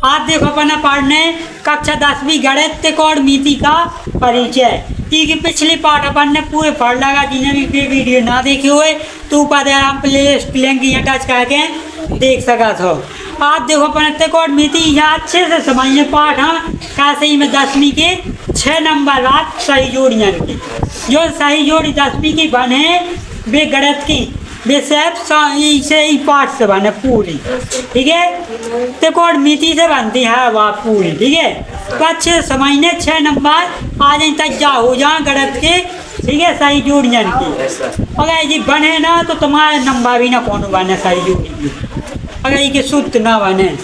आज देखो अपना पढ़ने कक्षा 10वीं गणित और मिति का परिचय। की पिछली पाठ अपन ने पूरे पढ़ लगा। जिन्हें भी वीडियो ना देखे हुए तो ऊपर हम प्ले लिस्ट लिंक यहाँ टच करके देख सका था। आज देखो अपन और मिति यहाँ अच्छे से समझने पाठ। हाँ कैसे ही में 10वीं के 6 नंबर बात सही जोड़ियाँ की जो सही जोड़ी 10वीं की बने वे गणित की वे सब से ही पाठ से बने पूरी। ठीक है त्रिकोण मिति से बनती है वह पूरी। ठीक है तो अच्छे समझने 6 नंबर आ जाए तक जा हो जाए गणित के। ठीक है सही जोड़ियाँ की अगर ये बने ना तो तुम्हारे नंबर भी ना कौन बने सही जोड़ी की। अगर ये शुद्ध ना बने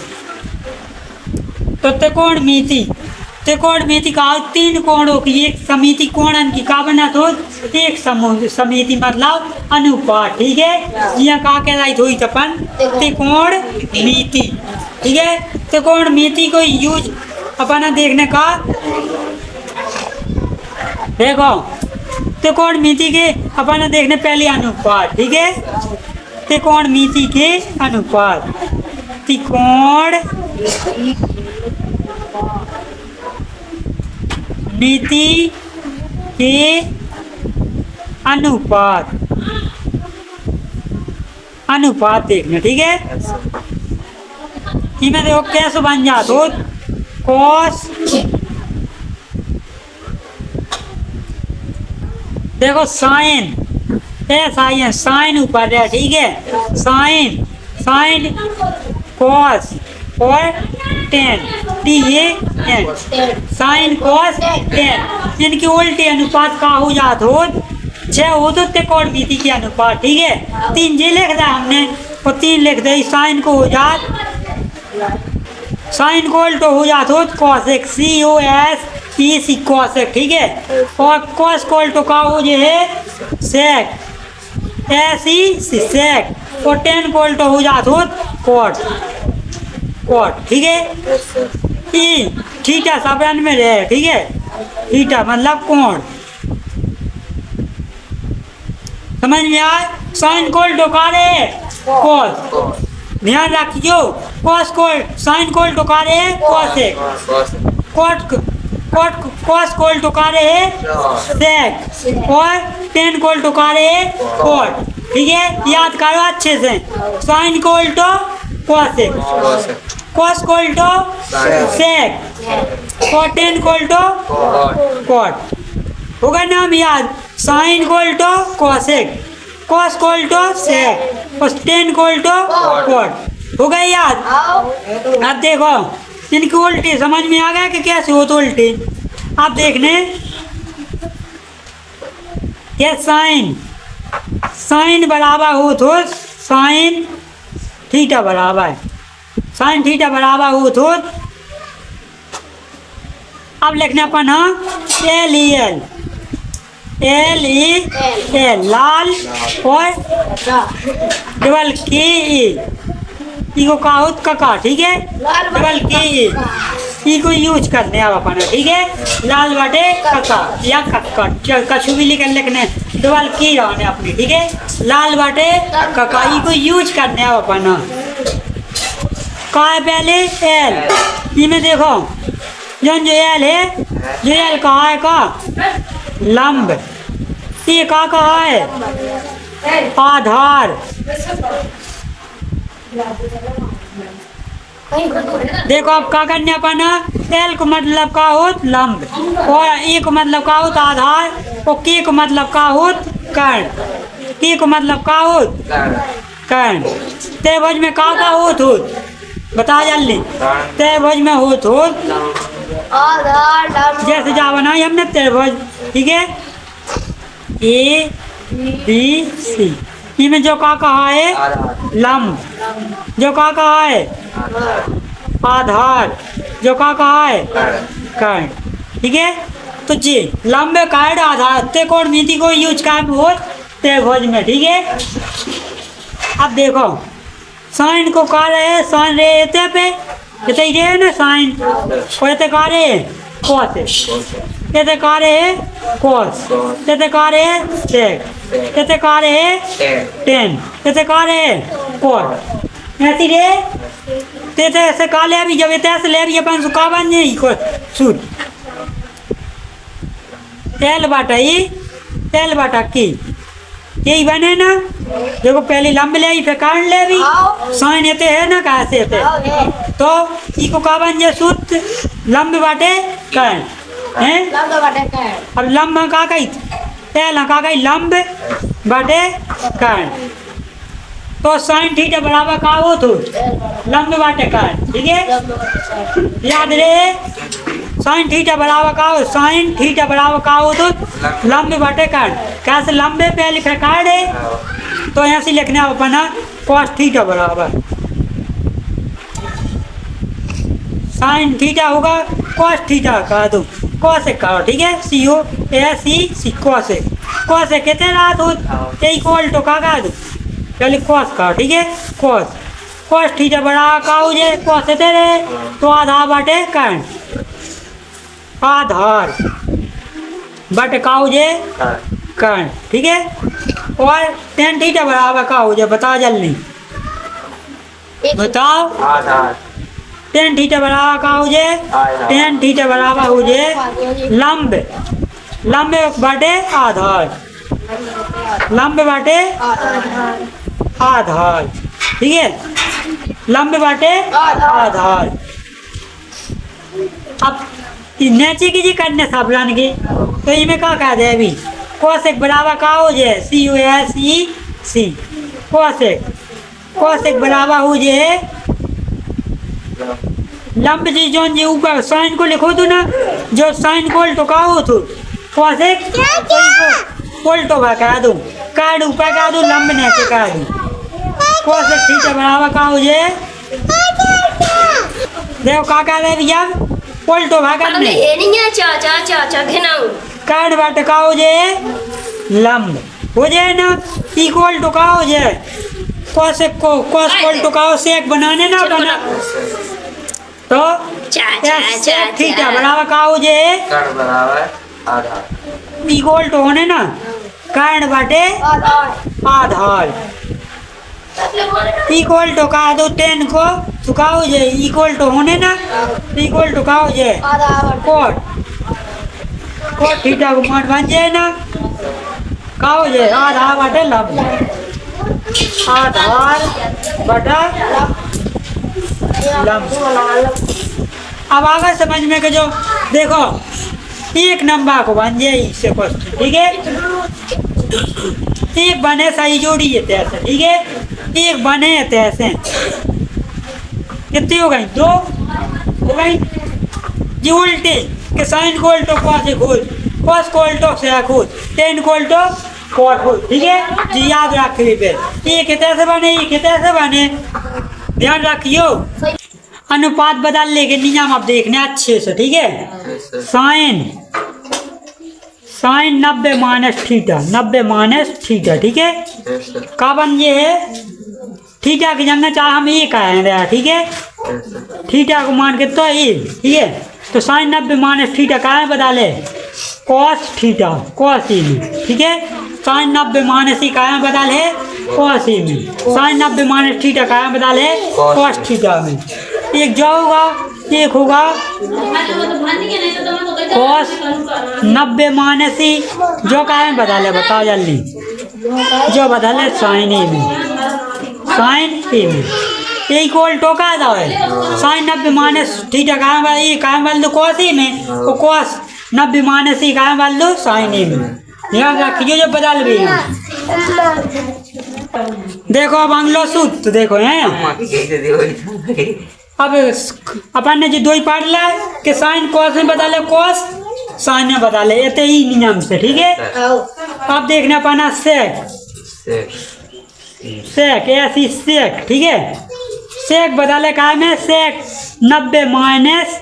तो त्रिकोण मिति का 3 कोणों की एक समिति कोणन की का बना तो एक समिति मतलब अनुपात। ठीक है यहाँ का कहलाई थोड़ी अपन त्रिकोण मिति। ठीक है त्रिकोण मिति को यूज अपन देखने का देखो त्रिकोण मिति के अपन देखने पहले अनुपात। ठीक है त्रिकोण मिति के अनुपात त्रिकोण मिति के अनुपात देखना। ठीक है इनमें देखो कैसे बन जाता तो कॉस देखो साइन साइन ऊपर है। ठीक है साइन कॉस और टेन साइन कॉस टेन इनके उल्टे अनुपात का हो जात हो 6 हो तो त्रिकोण मिति के अनुपात। ठीक है 3 जे लिख दिया हमने और 3 लिख दे साइन को हो जात साइन को उल्टो हो जात हो कॉसेक COSEC कॉसेक। ठीक है और कॉस को उल्टो का हो जे है सेक SEC सेक और टेन को उल्टो हो जात हो कॉट। ठीक है थीटा सब में रहे। ठीक है थीटा मतलब कोण समझ में आए। साइन कोल टोकारे कॉस ध्यान रखियो कॉस कोल साइन कोल टोकारे कॉसेक कॉस कोल टोकारे सेक और टेन कोल टोकारे कॉट। ठीक है याद करो अच्छे से साइन कोल टो कॉसेक कॉस कोल्टो सेक और टेन कोल्टो कॉट होगा नाम याद। साइन कोल्टो कॉसेक कॉस कोल्टो सेक और टेन कोल्टो कॉट हो गए याद। अब देखो इनके उल्टे समझ में आ गया कि कैसे हो तो उल्टे। आप देखने ये साइन बराबर हो तो साइन थीटा बराबर साइन थीटा बराबर हो तो अब लिखने अपन LEL लाल और डबल के को काहुत कका। ठीक है डबल के को यूज करने अब अपन। ठीक है लाल बाटे कका या कक्का कछु भी लिखने डबल की रहने अपनी। ठीक है लाल बाटे कका को यूज करने अब अपन का है पहले एल इनमें देखो जो एल है जो एल कहा है का लंब ये का कहा है आधार। देखो अब का करने अपन एल को मतलब का हो लंब और ए को मतलब का हो आधार और के को मतलब का हो कर्ण के को मतलब का हो कर्ण त्रिभुज में का हो तो बता जल्दी त्रिभुज में हो तो जैसे जा बनाई हमने त्रिभुज। ठीक है ABC इनमें जो का कहा है लंब जो का कहा है आधार जो का कहा है कर्ण। ठीक है तो जी लंब कर्ण आधार त्रिकोण मिति को यूज कर हो त्रिभुज में। ठीक है अब देखो साइन को का रहे साइन रे पे ये ना साइन को का रहे कॉस ये का रहे कॉस ये का रहे सेक ये का रहे टेन ये का रहे कॉट ऐसी रे ते ऐसे का ले भी जब ऐसे ले भी अपन सुखा बन जाए को सूट तेल बाटा ही तेल बाटा की यही बने ना। देखो पहले लंबे ले फिर काट ले भी साइन एते है ना कैसे थे तो इको का बन जाए सूट लंबे बाटे काट हैं अब लंबा का कही तेल का कही लंबे बाटे काट तो साइन थीटा बराबर का हो तो लंबे बाटे काट ठीक है याद रहे साइन थीटा बराबर का हो साइन थीटा बराबर का हो तो लंबे बाटे काट कैसे लंबे पहले फिर काट है तो यहाँ से लिखने अपना कॉस थीटा बराबर साइन थीटा होगा कॉस थीटा का दो कॉस एक का ठीक है COSE कॉस एक कितने रात हो इक्वल टू का दो पहले कॉस का ठीक है कॉस थीटा बड़ा का हो जाए कॉस तेरे तो आधा बाटे काट आधार बट का हो जाए काट ठीक है और tan थीटा बराबर का हो जाए बताओ जल्दी बताओ tan थीटा बराबर का हो जाए tan थीटा बराबर हो जाए लंबे लंबे बाटे आधार लंबे बाटे आधार ठीक है लंबे बाटे आधार। अब नीचे की जी करने साबलान की तो इनमें क्या कह दे अभी कोसेक बराबर का हो जाए COSEC कोसेक बराबर हो जाए लंब जी जोन जी ऊपर साइन को लिखो तो ना जो साइन को उल्टो का हो तो कोसेक उल्टो कह दूँ कर ऊपर कह दूँ लंब नीचे कह दूँ कोसेक थीटा बराबर का हो जाए देखो का कह रहे भैया उल्टो भागा मतलब ये नहीं है चाचा घिनाऊ काट बाट का हो जाए लंब हो जाए ना इक्वल टू का हो जाए कॉस इक्वल टू का हो सेक बनाने ना बना तो थीटा बराबर का हो जाए इक्वल टू होने ना काट बाटे आधार इक्वल टू का दो 10 को चुका हो जाए इक्वल टू होने ना इक्वल टू का हो जाए कोट थीटा को मान बन जाए ना का हो जाए आधार बाटे लंब आधार बटा लंब। अब आगे समझ में के जो देखो एक नंबर को बन जाए इससे क्वेश्चन ठीक है एक बने सही जोड़ी है तैसे ठीक है एक बने तैसे कितनी हो गई 2 हो गई जी उल्टे के साइन को उल्टो कॉस खोज कॉस को उल्टो से खोज tan को उल्टो कॉस खोज ठीक है जी याद रखिए फिर ये कितने से बने ये कितने से बने ध्यान रखियो अनुपात बदलने के नियम आप देखने अच्छे से ठीक है साइन 90 माइनस थीटा ठीक है का बन ये है थीटा की जगह चाहे हम ये कहें ठीक है थीटा को मान के तो ये ठीक है तो साइन 90 माइनस थीटा कहाँ बदले कॉस थीटा कॉस ई में ठीक है साइन 90 माइनस ई कहाँ बदले कॉस ई में साइन 90 माइनस थीटा कहाँ बदले कॉस थीटा में एक जो होगा एक होगा कॉस 90 माइनस ई जो कहाँ बदले बताओ जल्दी जो बदले साइन ई में साइन ई में इक्वल टू का था साइन 90 माइनस थीटा कहाँ बदल दो कॉस ई में वो कॉस 90 माइनस ई कहाँ बदल दो साइन ई में ध्यान रखिए जो बदल भी देखो अब अगलो सूत्र तो देखो हैं अब अपन ने जो 2 पढ़ ला कि साइन कॉस में बदले कॉस साइन में बदले ये ही नियम से ठीक है। अब देखना पाना सेक ऐसी सेक ठीक है सेक बदले का में सेक 90 माइनस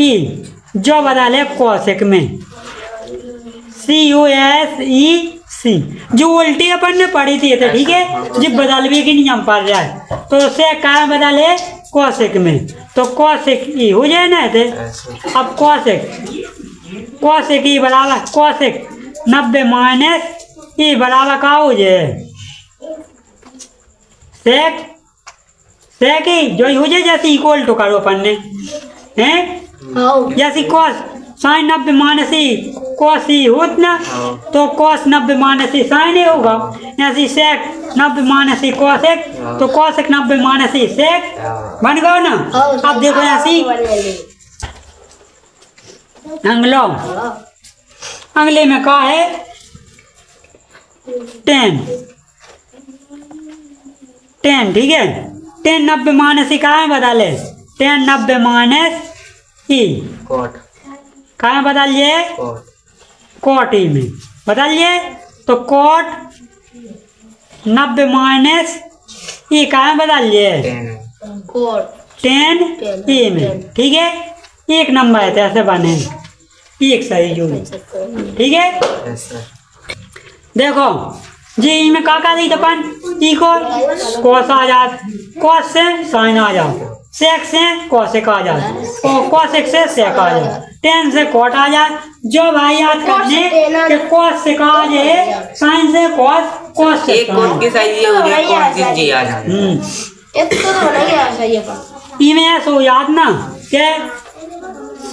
ई जो बदले कॉसेक में COSEC जो उल्टी अपन ने पढ़ी थी तो ठीक है जब बदलवे के नियम पड़ जाए तो सेक कहाँ बदले कॉसेक में तो कॉसेक ई हो जाए ना थे अब कॉसेक ई बराबर कॉसेक 90 माइनस ई बराबर का हो जाए सेक ही जो हो जाए जैसे इक्वल टू करो अपन ने हैं हाँ जैसे cos sine 90 minus E cos ई होत ना तो कॉस 90 माइनस ई साइन ही होगा ऐसे सेक 90 माइनस ई कॉस एक तो कॉस एक 90 माइनस ई सेक बन गया ना। अब देखो ऐसी अंगलो अंगले में क्या है 10 ठीक है 10 90 माइनस ई कहाँ में बदले 10 90 माइनस ई कोट कहाँ में बदलिए कोट कोट ई में बदलिए तो कोट 90 माइनस ई कहाँ में बदलिए 10 ई में ठीक है एक नंबर है तो ऐसे बने एक सही जो ठीक है। यस सर देखो जी इनमें का दी अपन ई को कॉस आ जात कॉस से साइन आ जात सेक से कॉसेक आ जात और कॉसेक से सेक आ जात 10 से कॉट आ जात जो भाई याद करने कि कॉस से का आ जाए साइन से कॉस से एक कोट की साइज ये हो गया कोट की जी आ जाए एक तो नहीं आ सही है इनमें ऐसा हो याद ना कि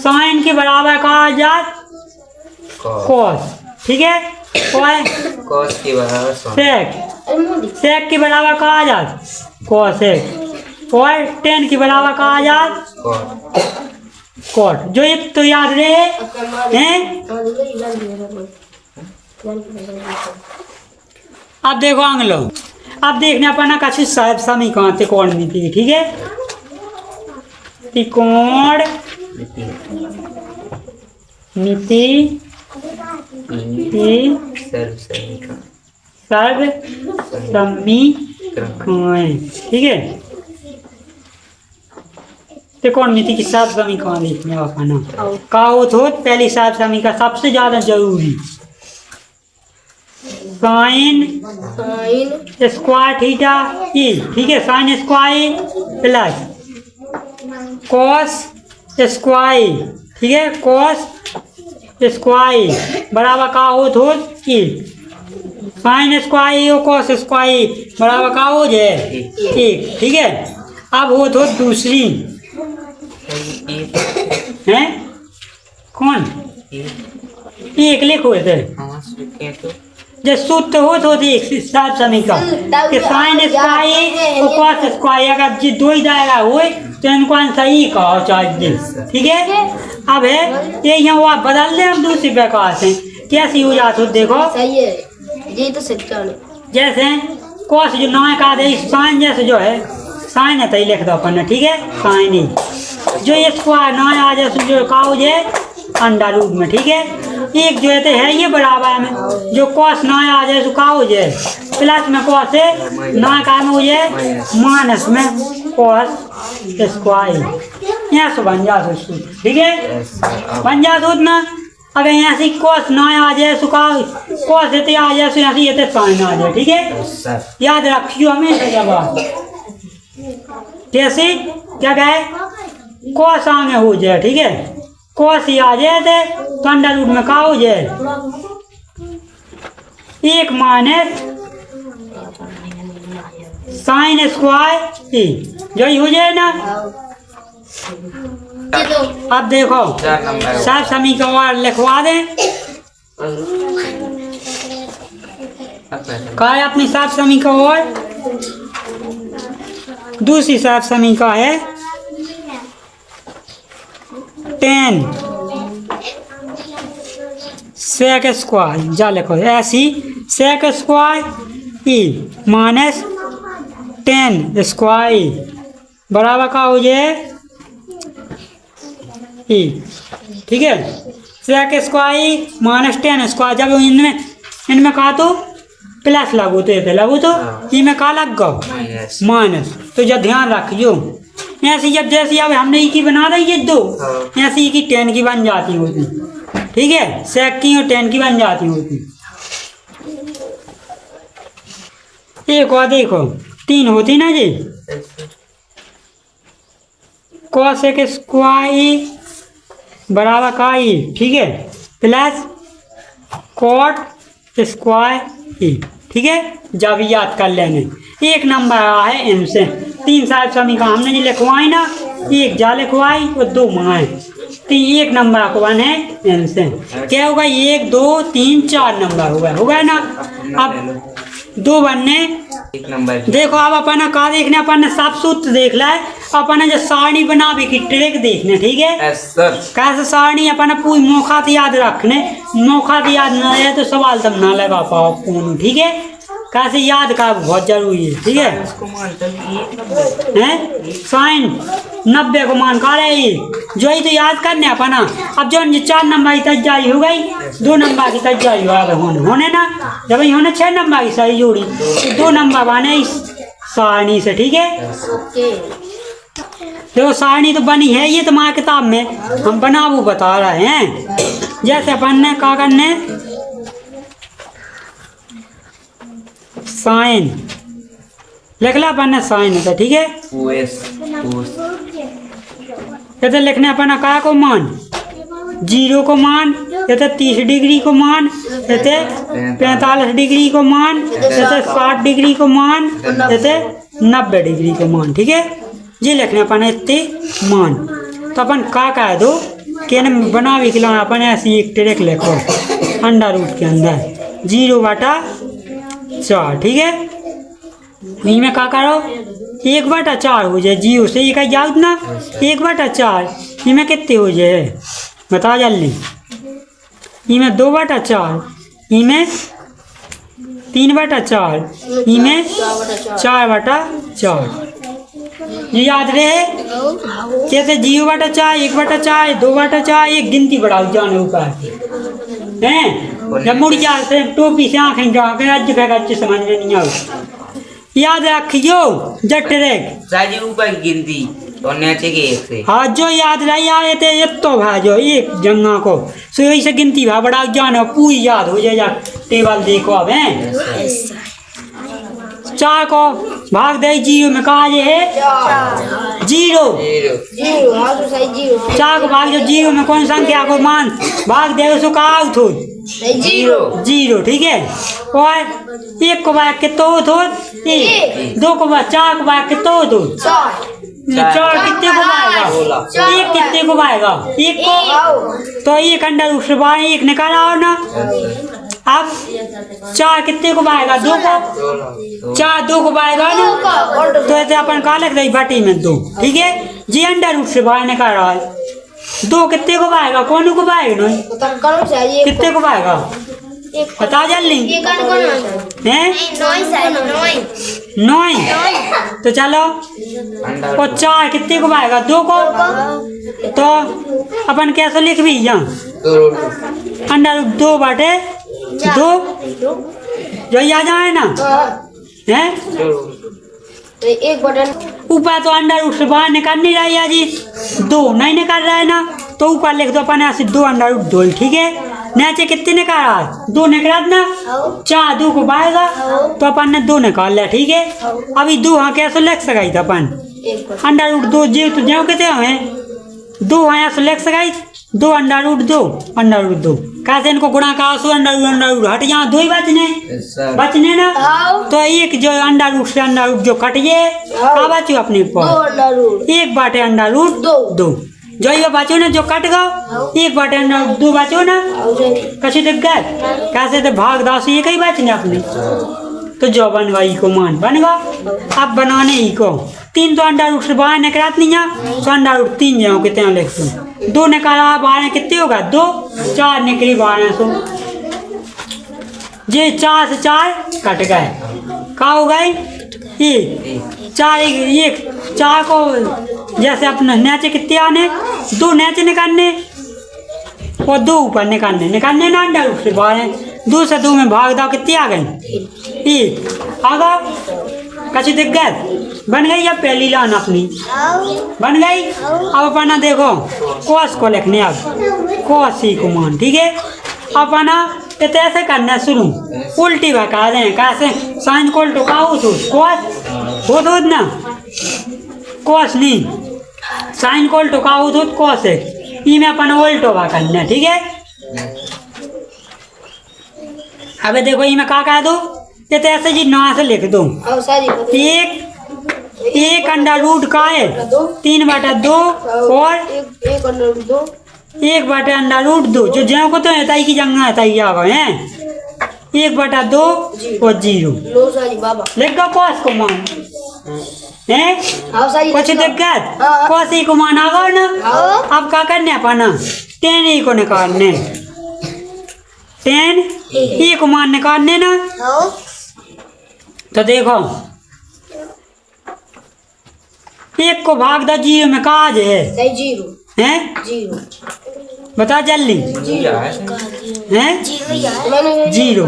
साइन के बराबर का आ जात कॉस ठीक है और कोस की बराबर सो सेक सेक के बराबर का आ जात कॉसेक और 10 के बराबर का आ जात कोट कॉट जो ये तो याद रहे हैं। अब देखो आंगलो अब देखने अपना कछु साहब समीकरण त्रिकोण मिति ठीक है त्रिकोण मिति की सर्व समीकरण ठीक है त्रिकोण मिति की सब समीकरण लिखने अपना का हो तो पहली सब समीकरण सबसे ज्यादा जरूरी साइन स्क्वायर थीटा ई ठीक है sine square plus cos square ठीक है कॉस स्क्वायर बराबर का हो तो ई साइन स्क्वायर और कॉस स्क्वायर बराबर का हो जाए एक ठीक है। अब हो तो दूसरी हैं कौन एक लिखो थे जो सूत्र हो तो एक सात समीकरण कि साइन स्क्वायर और कॉस स्क्वायर अगर जी दो ही दायरा हुए तो इनको सही कहो चाहिए ठीक है। अब है ये यहाँ वो बदल दें हम दूसरी प्रकार से कैसी हो जाती हो देखो सही है ये तो सच्चा है जैसे कॉस जो नए का दे साइन जैसे जो है साइन है तो ही लिख दो अपन ने ठीक है साइन ही जो ये स्क्वायर नए आ जैसे जो का हो जाए अंडर रूट में ठीक है एक जो है ये बराबर में जो कॉस नए आ जाए तो का हो जाए प्लस में कॉस है नए का में हो जाए माइनस में कॉस स्क्वायर यहाँ से बन जा ठीक है बन जा ना। अगर यहाँ से कॉस नए आ जाए तो का कॉस इतने आ जाए तो यहाँ से ये साइन आ जाए ठीक है याद रखियो हमेशा जब कैसे क्या कहे कॉस आगे हो जाए ठीक है कॉस ही आ जाए तो अंडर रूट में का हो जाए एक माइनस साइन स्क्वायर ई जो ही हो जाए ना। अब देखो सब समीकरण लिखवा दें का है अपनी सात समीकरण दूसरी सात समीकरण है 10 सेक स्क्वायर जा लिखो ऐसी sec square E minus 10 square बराबर का हो जाए ई ठीक है सेक स्क्वायर माइनस 10 स्क्वायर जब इनमें कहा तो प्लस लागू तो ये लागू तो इनमें का लग गो माइनस तो जब ध्यान रखियो ऐसी जब जैसी अब हमने ई की बना दी ये दो ऐसी की 10 की बन जाती होती ठीक है सेक की और 10 की बन जाती होती। एक और देखो 3 होती ना जी कॉसेक स्क्वायर बराबर का ई ठीक है प्लस कॉट स्क्वायर ई ठीक है जब याद कर लेंगे एक नंबर आया है इनसे 3 साहब स्वामी का हमने जो लिखवाई ना, एक जा लिखवाई और 2 मंगाए, तो 1 नंबर को वन है इनसे क्या होगा, 1 2 3 4 नंबर होगा ना। अब 2 बनने 1 नंबर देखो, अब अपन का देखने, अपन ने सब सूत्र देख ला है, अपन जो सारणी बनावे की ट्रिक देखने, ठीक है। Yes sir. कैसे सारणी अपन पूरी मौका याद रखने, मौका याद ना रहे तो सवाल तब ना लगा पाओ कौन, ठीक है। कैसे याद का बहुत जरूरी है, ठीक है। इसको मान तो 1 नंबर हैं साइन 90 को मान का रहे जो ही तो याद करने अपना। अब जो 4 नंबर की तैयारी हो गई, 2 नंबर की तैयारी होने ना, जब होने 6 नंबर की सही जोड़ी, तो 2 नंबर बने इस सारणी से, ठीक है। ओके। देखो सारणी तो बनी है, ये तुम्हारी किताब में हम बनाबू बता रहे हैं। जैसे अपन ने क्या करने, साइन लिख ला अपन ने, साइन होता, ठीक है। ओएस जैसे लिखने अपन का को मान 0 को मान, जैसे 30 डिग्री को मान, जैसे 45 डिग्री को मान, जैसे 60 डिग्री को मान, जैसे 90 डिग्री को मान, ठीक है। ये लिखने अपन इतने मान, तो अपन का कह दो कि बना भी खिला अपन ऐसी एक ट्रिक लिखो अंडर रूट के अंदर 0/4, ठीक है। इनमें क्या करो, 1/4 हो जाए, 0 से 1 याद ना, 1/4 इनमें कितने हो जाए बता जल्दी। इनमें 2/4, इनमें 3/4, इनमें 4/4, ये याद रहे। कैसे 0/4, 1/4, 2/4, एक गिनती बढ़ाओ जाने ऊपर हैं। जब मुड़ जा से टोपी से आँखें जाके अच्छे समझ में नहीं आओ, याद रखियो जट रे साजी ऊपर की गिनती और नीचे के 1 से। हाँ जो याद रही आए थे ये तो भाजो एक जंगा को, सो यही से गिनती भा बढ़ाओ जाने पूरी याद हो जाए। टेबल देखो अब हैं, 4 को भाग दे 0 में कहा ये है 0, 0 हाँ तो सही 0। 4 को भाग जो 0 में कौन संख्या को मान भाग दे उसको कहा उठो 0, ठीक है। और 1 को भाग के तो उठो 1, 2 को भाग 4 को भाग के तो उठो 4 कितने को भागेगा, 1 कितने को भागेगा 1 को, तो 1 अंडर रूट से बाहर 1 निकाला हो ना। अब 4 कितने को भागेगा 2 को, 4 2 को भागेगा ना, तो ऐसे अपन का लिख रही बाटी में 2, ठीक है। जी अंडर रूट से बाहर निकाल रहा है, 2 कितने को भागेगा, कौन को भागेगा कितने को भागेगा बता जल्दी हैं 9, तो चलो। और 4 कितने को भागेगा 2 को, तो अपन कैसे लिख भी यहाँ अंडर 2/2 जो आ जाए ना हैं। तो 1 बटन ऊपर तो अंडर रूट से बाहर निकाल नहीं रही है जी, 2 नहीं निकाल रहा है ना, तो ऊपर लिख दो अपन ऐसे 2 अंडर रूट 2, ठीक है। नीचे कितने निकाल रहा है 2 निकाल ना, 4 2 को भागेगा तो अपन ने 2 निकाल लिया, ठीक है। अभी 2 हाँ कैसे लिख सकाई था अपन अंडर रूट 2 जी, तो जो कहते हैं 2 हाँ ऐसे लिख सकाई 2 अंडर रूट 2 कैसे इनको गुणा का अंडर रूट हट यहाँ 2 ही बचने ना, तो एक जो अंडर रूट से अंडर रूट जो कट गए क्या बचो अपने पर 1 अंडर रूट 2 जो ये बचो ना जो कट गो 1 अंडर रूट 2 बचो ना, कैसे दिख गए कैसे तो भाग 10 ये कहीं बचने अपने, तो जो बन गई को मान बन गया। अब बनाने ही को 3 तो अंडर रूट से बाहर निकलात नहीं है, तो अंडर रूट 3 जाओ कितने लिख दो 2 निकाला 12 कितने होगा 2, 4 निकली 1200, ये 4 से 4 कट गए क्या हो गई ये 4 4 को जैसे अपने नीचे कितने आने 2 नीचे निकालने और 2 ऊपर निकालने ना अंडर रूट से बाहर 2 से 2 में भाग दो कितने आ गए 1 आ गया, कैसे दिख गए बन गई। अब पहली लाइन अपनी बन गई। अब अपना देखो कोस को लिखने, अब कोस ही को मान, ठीक है। अपना तो ऐसे करना शुरू उल्टी भगा दें कैसे साइन को उल्टो का हो तो कोस हो तो ना, कोस नहीं साइन को उल्टो का हो तो कोस है, इनमें अपना उल्टो भगा करना, ठीक है। अब देखो इनमें क्या कह दो ये तो ऐसे जी 9 से लिख दो 1 एक अंडा रूट का है 3/2 और एक अंडा रूट 2 1/√2 जो ज्यों को तो है ताई की जंगा है ताई आ गए हैं 1/2 और 0 लो सारी बाबा लिख दो कॉस को मान हैं हाँ सारी कुछ दिक्कत हाँ। कॉस ही को मान आ गए ना हाँ। अब क्या करने अपना 10 ही को निकालने 10 ही को मान निकालने ना हाँ तो देखो एक को भाग दो 0 में काज है सही 0 हैं 0 बता जल्दी हैं मैंने 0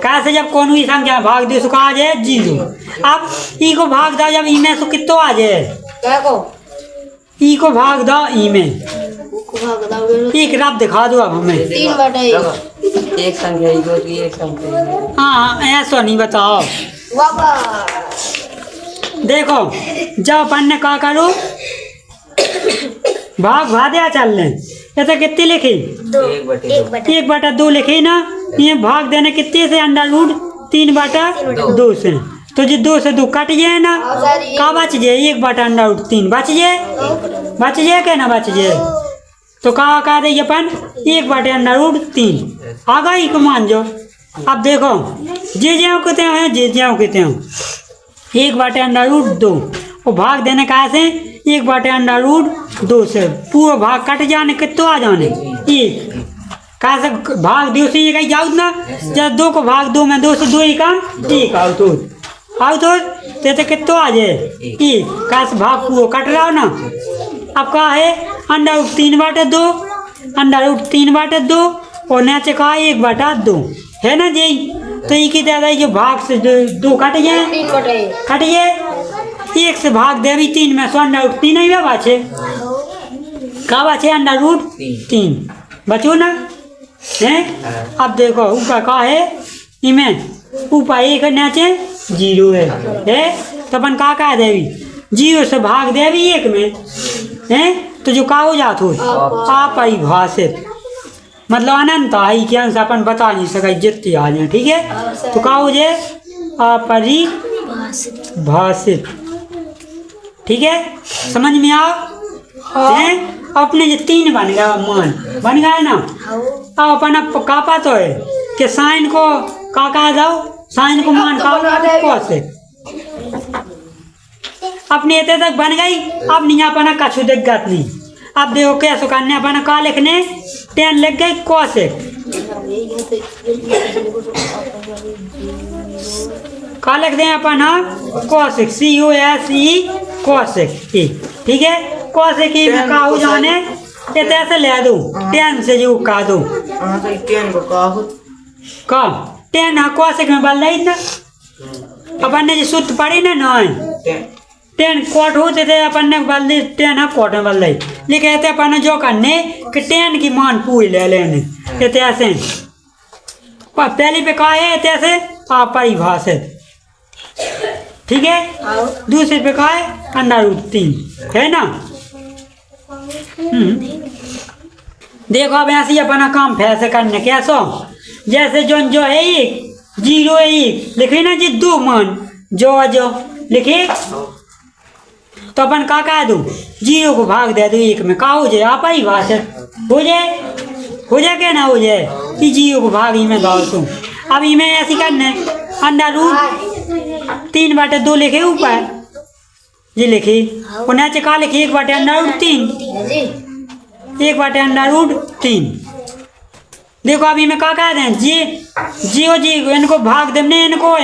कैसे जब कौन हुई संख्या भाग दे सो आ जाए 0 अब ई को भाग दो जब ई में सो कितो आ जाए क्या को ई को भाग दो ई में भाग दाओ एक रब दिखा दो अब हमें 3/1 एक संख्या ही होती है एक संख्या ही। हाँ ऐसा नहीं बताओ बाबा देखो जब अपन ने क्या करो भाग भाद्या चल लें ये तो कितनी लिखी 1/2 लिखी ना ये भाग देने कितने से अंडा रूट 3/2 से तो जो 2 से 2 कट जाए ना का बच जाए 1/√3 बच जाए क्या ना बच जाए तो कहा कह दे अपन 1/√3 आ गई को मान जाओ अब देखो जे ज्यों कितने हैं जे ज्यों कितने हो 1/√2 वो भाग देने कहा से 1/√2 से पूरा भाग कट जाने कितो आ जाने एक कहा से भाग 2 से एक ही जाओ ना जब 2 को भाग 2 में 2 से 2 ही काम एक आओ तो ते कितो आ जाए एक कहा से भाग पूरा कट रहा हो ना अब कहा है अंडा√3/2 अंडा√3/2 और नीचे कहा 1/2 है ना जी तो ये की दादा जो भाग से 2 कट जाए 3/1 कट जाए 1 से भाग दे भी 3 में सो अंडा√3 ही बाछे का बाछे अंडा√3 बचो ना हैं अब देखो ऊपर का है इमें ऊपर 1 नीचे 0 है तो अपन का कह देवी 0 से भाग देवी 1 में हैं तो जो का हो जात हो आप आई भाषित मतलब अनंत आई के अंश अपन बता नहीं सका जितनी आ जाए ठीक है तो का हो जाए अपरिभाषित ठीक है समझ में आओ हैं अपने जो 3 बन गया मान बन गया ना अब अपन अब का पाता है कि साइन को का कहा जाओ साइन को मान का से अपने इतने तक बन गई अब नहीं अपना कछु दिक्कत नहीं अब देखो कैसे करने अपना का लिखने 10 लिख गई कौशिक का लिख दें अपन हाँ कौशिक COSE कौशिक ठीक है कौशिक में का हो जाने ये ऐसे ले दो 10 से जो का दो का 10 हाँ कौशिक में बल रही ना अपन ने जो सूत्र पढ़ी ना 10 कोट होते थे अपन ने बल दी 10 हाँ कोट में बल रही लेकिन कहते अपन जो करने कि 10 की मान पूरी ले लेने कहते ऐसे पहली पे कहा है ऐसे अपरिभाषित ठीक है दूसरे पे कहा है अंडा√3 है ना देखो अब ऐसे अपना काम फैसे करने कैसो जैसे जो है 0 है 1 लिखे ना जी 2 मान जो लिखे तो अपन का कह दो 0 को भाग दे दो 1 में का हो जाए अपरिभाषित हो जाए क्या ना हो जाए कि 0 को भाग ही में गाओ तुम अब इमें ऐसी करने अंडा√3/2 लिखे ऊपर ये लिखी और नीचे का लिखी 1/√3 1/√3 देखो अभी मैं क्या कह दें जी इनको भाग देने इनको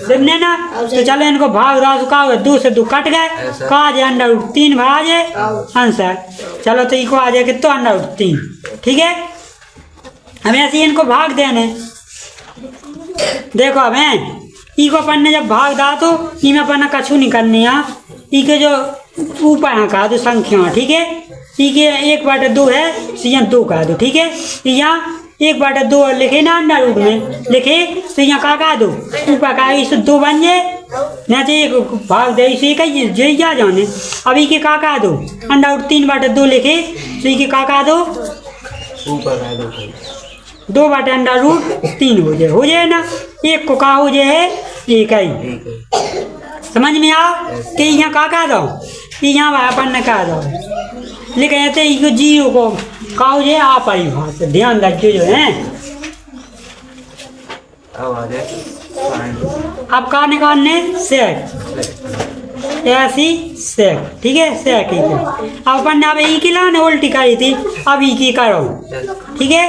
देने ना तो चलो इनको भाग दाओ का 2 से 2 कट गए का आ जाए अंडा√3 आ जाए आंसर चलो तो इको आ जाए कि तो अंडा√3 ठीक है हमें ऐसे इनको भाग देने देखो अब इको अपन ने जब भाग दा तो इमें अपन कछु नहीं करनी है इके जो ऊपर यहाँ कहा दो संख्या ठीक है इके 1/2 है तो यहाँ 2 कहा दो ठीक है यहाँ 1/2 लिखे ना अंडा रूट में लिखे तो यहाँ का कहा दो ऊपर का इसे 2 बन जाए ना चाहिए भाग दे इसे कही जो जा जाने अभी के का कहा दो अंडा√3/2 लिखे तो ये का कहा दो ऊपर 2/√3 हो जाए ना 1 को का हो जाए 1 ही समझ में आ कि यहाँ का कह दो कि यहाँ वह अपन ने कह दो लेकिन ऐसे ही जीरो को काउ जे आ परिभाषा ध्यान रखियो जो है। अब आ जाए अब का निकालने सेक ऐसी सेक ठीक है सेक ही अब अपन ने अब ई की लाने उल्टी करी थी अब ई की करो ठीक है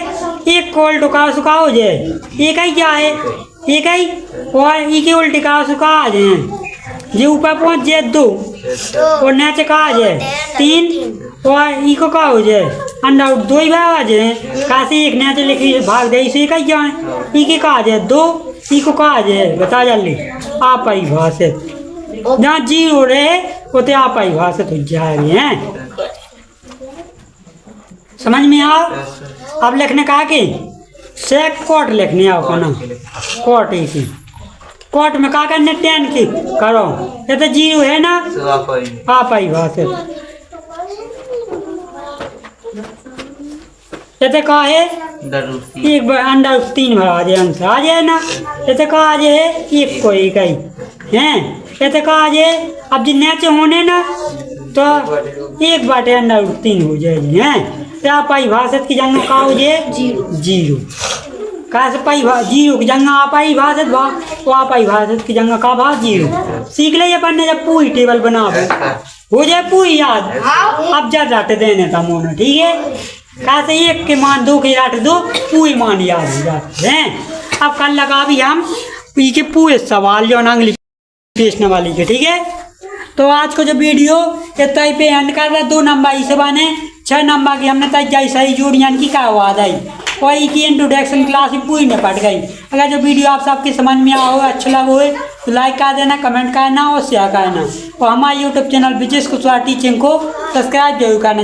एक को उल्टो का सुखा हो जाए एक ही क्या है एक ही और ई की उल्टी का सुखा आ जाए जे ऊपर पहुंच जाए 2 और नीचे का आ जाए 3 और ई को का हो जाए अंडा 2 ही भाग आ जाए काशी एक नीचे लिखी भाग दे इसे कही जाए ई के का आ जाए 2 ई को का आ जाए बता जल्दी आप आई भाषित जहाँ जीरो रहे उतने आप आई भाषित हो जा रही हैं समझ में आओ। अब लिखने का कि सेक कोट लिखने आओ का ना कोट ही की कोट में का करने 10 की करो ये तो जीरो है ना तो आप आई भाषित ये तो का है दरूसी एक अंडा 3 भर आ जाए आंसर आ जाए ना ये तो का आ जाए एक को एक ही हैं ये तो का आ जाए अब जिन नीचे होने ना तो एक बाटे अंडा 3 हो जाएगी हैं तो आप आई भाषित की जगह का हो जाए जीरो कहा से पाई जीरो की जगह आप आई भाषित भा तो आप आई भाषित की जगह का भा जीरो सीख ले अपन ने जब पूरी टेबल बना हो जाए पूरी याद अब जब रट देने का मोन ठीक है कहा से एक के मान 2 के रट दो पूरी मान याद हो जाते हैं। अब कल लगा भी हम पी के पूरे सवाल जो अंग्लिश पूछने वाली के ठीक है। तो आज को जो वीडियो इतना ही पे एंड कर रहा 2 नंबर इस बने 6 नंबर की हमने तक जाई सही जोड़ियाँ की का आवाज आई और की इंट्रोडक्शन क्लास भी पूरी में पट गई। अगर जो वीडियो आप सबके समझ में आओ अच्छा लगा हो तो लाइक कर देना कमेंट करना और शेयर करना और हमारे YouTube channel Vijesh Kushwaha teaching को सब्सक्राइब जरूर करना।